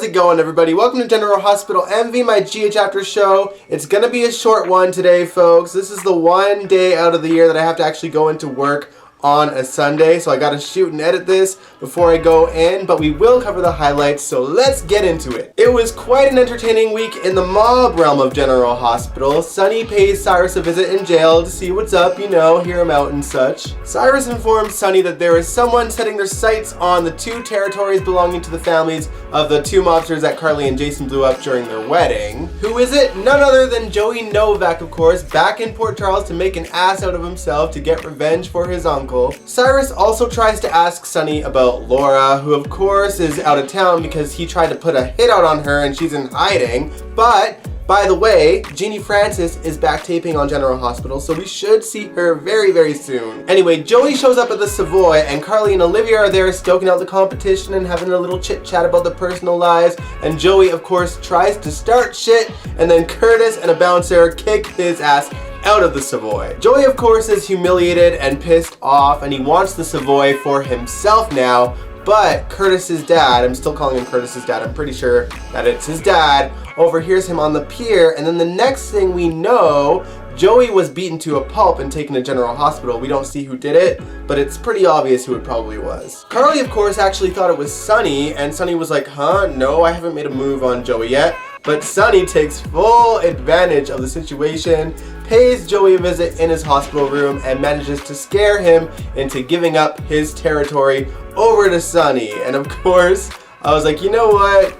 How's it going, everybody? Welcome to General Hospital MV, my GH After show. It's gonna be a short one today, folks. This is the one day out of the year that I have to actually go into work on a Sunday, so I gotta shoot and edit this before I go in, but we will cover the highlights, so let's get into it. It was quite an entertaining week in the mob realm of General Hospital. Sonny pays Cyrus a visit in jail to see what's up, you know, hear him out and such. Cyrus informs Sonny that there is someone setting their sights on the two territories belonging to the families of the two mobsters that Carly and Jason blew up during their wedding. Who is it? None other than Joey Novak, of course, back in Port Charles to make an ass out of himself to get revenge for his uncle. Cyrus also tries to ask Sonny about Laura, who of course is out of town because he tried to put a hit out on her and she's in hiding. But, by the way, Jeannie Francis is back taping on General Hospital, so we should see her very, very soon. Anyway, Joey shows up at the Savoy and Carly and Olivia are there stoking out the competition and having a little chit chat about their personal lives. And Joey, of course, tries to start shit and then Curtis and a bouncer kick his ass out of the Savoy. Joey, of course, is humiliated and pissed off and he wants the Savoy for himself now, but Curtis's dad, I'm still calling him Curtis's dad, I'm pretty sure that it's his dad, overhears him on the pier, and then the next thing we know, Joey was beaten to a pulp and taken to General Hospital. We don't see who did it, but it's pretty obvious who it probably was. Carly, of course, actually thought it was Sonny, and Sonny was like, huh, no, I haven't made a move on Joey yet. But Sonny takes full advantage of the situation, pays Joey a visit in his hospital room, and manages to scare him into giving up his territory over to Sonny. And of course, I was like, you know what?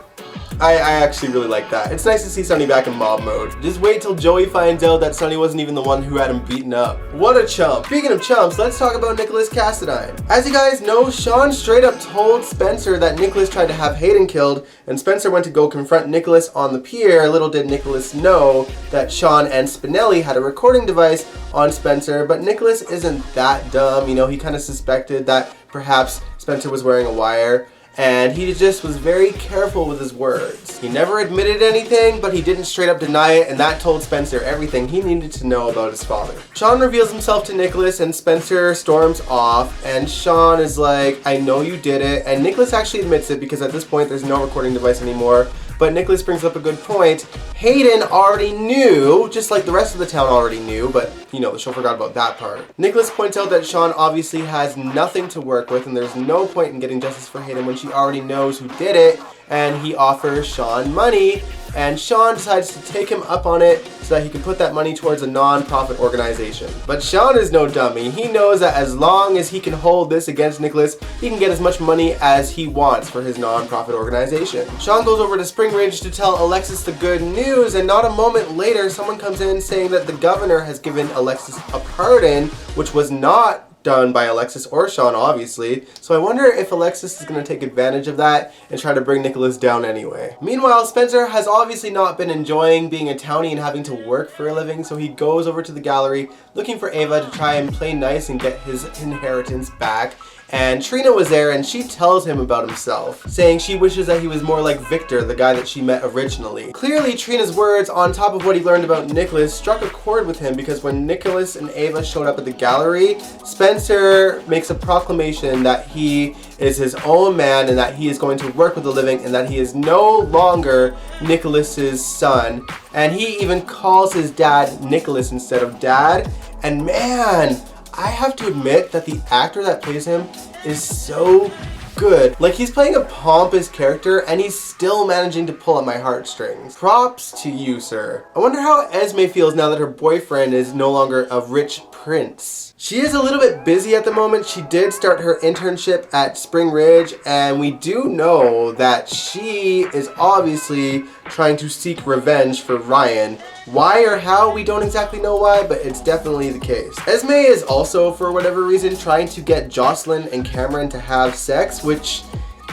I actually really like that. It's nice to see Sonny back in mob mode. Just wait till Joey finds out that Sonny wasn't even the one who had him beaten up. What a chump. Speaking of chumps, let's talk about Nikolas Cassadine. As you guys know, Sean straight up told Spencer that Nikolas tried to have Hayden killed, and Spencer went to go confront Nikolas on the pier. Little did Nikolas know that Sean and Spinelli had a recording device on Spencer, but Nikolas isn't that dumb. You know, he kind of suspected that perhaps Spencer was wearing a wire. And he just was very careful with his words. He never admitted anything, but he didn't straight up deny it, and that told Spencer everything he needed to know about his father. Sean reveals himself to Nikolas, and Spencer storms off, and Sean is like, I know you did it, and Nikolas actually admits it because at this point there's no recording device anymore. But Nikolas brings up a good point. Hayden already knew, just like the rest of the town already knew, but you know, the show forgot about that part. Nikolas points out that Sean obviously has nothing to work with and there's no point in getting justice for Hayden when she already knows who did it, and he offers Sean money, and Sean decides to take him up on it so that he can put that money towards a non-profit organization. But Sean is no dummy. He knows that as long as he can hold this against Nikolas, he can get as much money as he wants for his non-profit organization. Sean goes over to Spring Ridge to tell Alexis the good news, and not a moment later, someone comes in saying that the governor has given Alexis a pardon, which was not done by Alexis or Sean, obviously. So I wonder if Alexis is going to take advantage of that and try to bring Nikolas down anyway. Meanwhile, Spencer has obviously not been enjoying being a townie and having to work for a living, so he goes over to the gallery looking for Ava to try and play nice and get his inheritance back. And Trina was there and she tells him about himself, saying she wishes that he was more like Victor, the guy that she met originally. Clearly, Trina's words, on top of what he learned about Nikolas, struck a chord with him because when Nikolas and Ava showed up at the gallery, Spencer makes a proclamation that he is his own man and that he is going to work with the living and that he is no longer Nikolas's son. And he even calls his dad Nikolas instead of dad. And man, I have to admit that the actor that plays him is so good. Like, he's playing a pompous character and he's still managing to pull at my heartstrings. Props to you, sir. I wonder how Esme feels now that her boyfriend is no longer a rich prince. She is a little bit busy at the moment. She did start her internship at Spring Ridge, and we do know that she is obviously trying to seek revenge for Ryan. Why or how, we don't exactly know why, but it's definitely the case. Esme is also, for whatever reason, trying to get Jocelyn and Cameron to have sex, which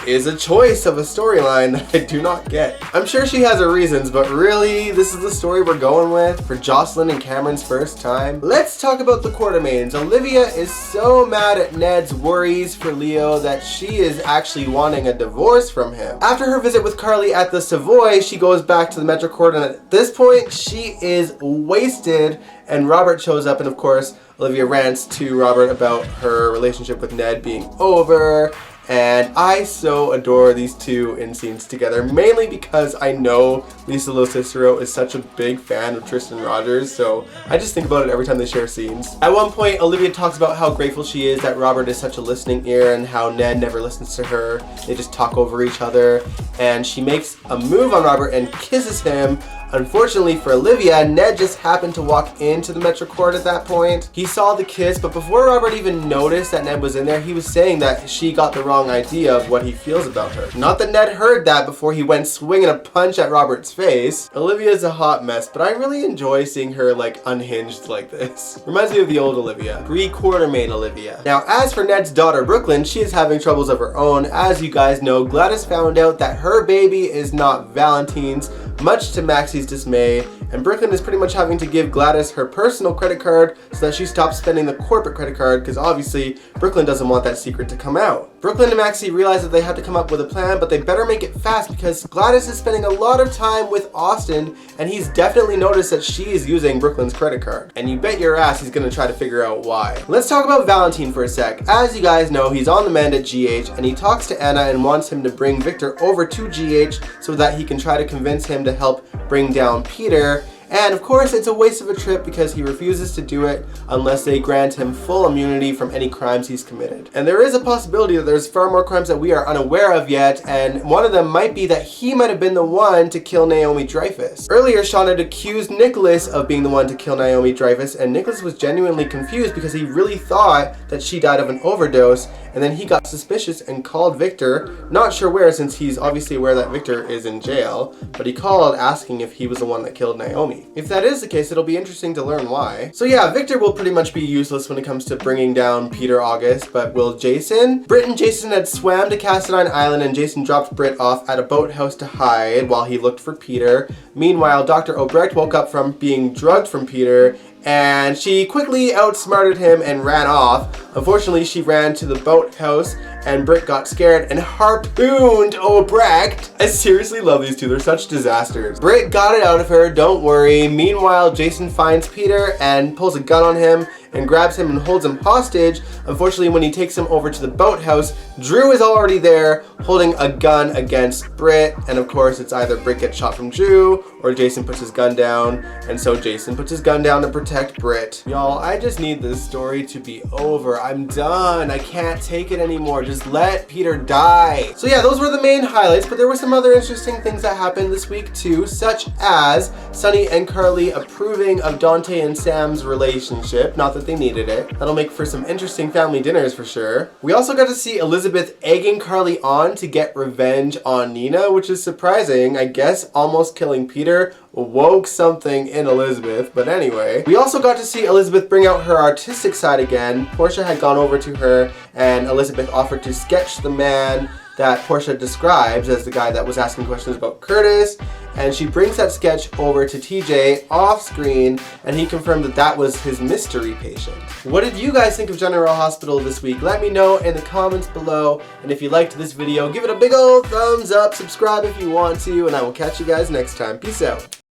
is a choice of a storyline that I do not get. I'm sure she has her reasons, but really, this is the story we're going with for Jocelyn and Cameron's first time. Let's talk about the Quartermains. Olivia is so mad at Ned's worries for Leo that she is actually wanting a divorce from him. After her visit with Carly at the Savoy, she goes back to the Metro Court, and at this point, she is wasted, and Robert shows up, and of course, Olivia rants to Robert about her relationship with Ned being over, And I so adore these two in scenes together, mainly because I know Lisa Cicero is such a big fan of Tristan Rogers, so I just think about it every time they share scenes. At one point, Olivia talks about how grateful she is that Robert is such a listening ear and how Ned never listens to her. They just talk over each other, and she makes a move on Robert and kisses him. Unfortunately for Olivia, Ned just happened to walk into the Metro Court at that point. He saw the kiss, but before Robert even noticed that Ned was in there, he was saying that she got the wrong idea of what he feels about her. Not that Ned heard that before he went swinging a punch at Robert's face. Olivia's a hot mess, but I really enjoy seeing her like unhinged like this. Reminds me of the old Olivia, pre-Quartermain Olivia. Now, as for Ned's daughter Brooklyn, she is having troubles of her own. As you guys know, Gladys found out that her baby is not Valentine's, much to Maxie's dismay, and Brooklyn is pretty much having to give Gladys her personal credit card so that she stops spending the corporate credit card, because obviously Brooklyn doesn't want that secret to come out. Brooklyn and Maxie realize that they have to come up with a plan, but they better make it fast because Gladys is spending a lot of time with Austin, and he's definitely noticed that she is using Brooklyn's credit card. And you bet your ass he's gonna try to figure out why. Let's talk about Valentine for a sec. As you guys know, he's on the mend at GH, and he talks to Anna and wants him to bring Victor over to GH so that he can try to convince him to help bring down Peter. And of course, it's a waste of a trip because he refuses to do it unless they grant him full immunity from any crimes he's committed. And there is a possibility that there's far more crimes that we are unaware of yet, and one of them might be that he might have been the one to kill Naomi Dreyfus. Earlier, Sean had accused Nikolas of being the one to kill Naomi Dreyfus, and Nikolas was genuinely confused because he really thought that she died of an overdose, and then he got suspicious and called Victor, not sure where since he's obviously aware that Victor is in jail, but he called asking if he was the one that killed Naomi. If that is the case, it'll be interesting to learn why. So yeah, Victor will pretty much be useless when it comes to bringing down Peter August, but will Jason? Britt and Jason had swam to Cassadine Island, and Jason dropped Britt off at a boathouse to hide while he looked for Peter. Meanwhile, Dr. Obrecht woke up from being drugged from Peter, and she quickly outsmarted him and ran off. Unfortunately, she ran to the boathouse, and Britt got scared and harpooned Obrecht. I seriously love these two, they're such disasters. Britt got it out of her, don't worry. Meanwhile, Jason finds Peter and pulls a gun on him and grabs him and holds him hostage. Unfortunately, when he takes him over to the boathouse, Drew is already there holding a gun against Britt, and of course it's either Britt gets shot from Drew or Jason puts his gun down, and so Jason puts his gun down to protect Britt. Y'all, I just need this story to be over. I'm done. I can't take it anymore. Just let Peter die. So yeah, those were the main highlights, but there were some other interesting things that happened this week too, such as Sonny and Carly approving of Dante and Sam's relationship. Not that they needed it. That'll make for some interesting family dinners for sure. We also got to see Elizabeth egging Carly on to get revenge on Nina, which is surprising. I guess almost killing Peter woke something in Elizabeth, but anyway. We also got to see Elizabeth bring out her artistic side again. Portia had gone over to her and Elizabeth offered to sketch the man that Portia describes as the guy that was asking questions about Curtis, and she brings that sketch over to TJ off screen, and he confirmed that that was his mystery patient. What did you guys think of General Hospital this week? Let me know in the comments below, and if you liked this video, give it a big old thumbs up, subscribe if you want to, and I will catch you guys next time. Peace out.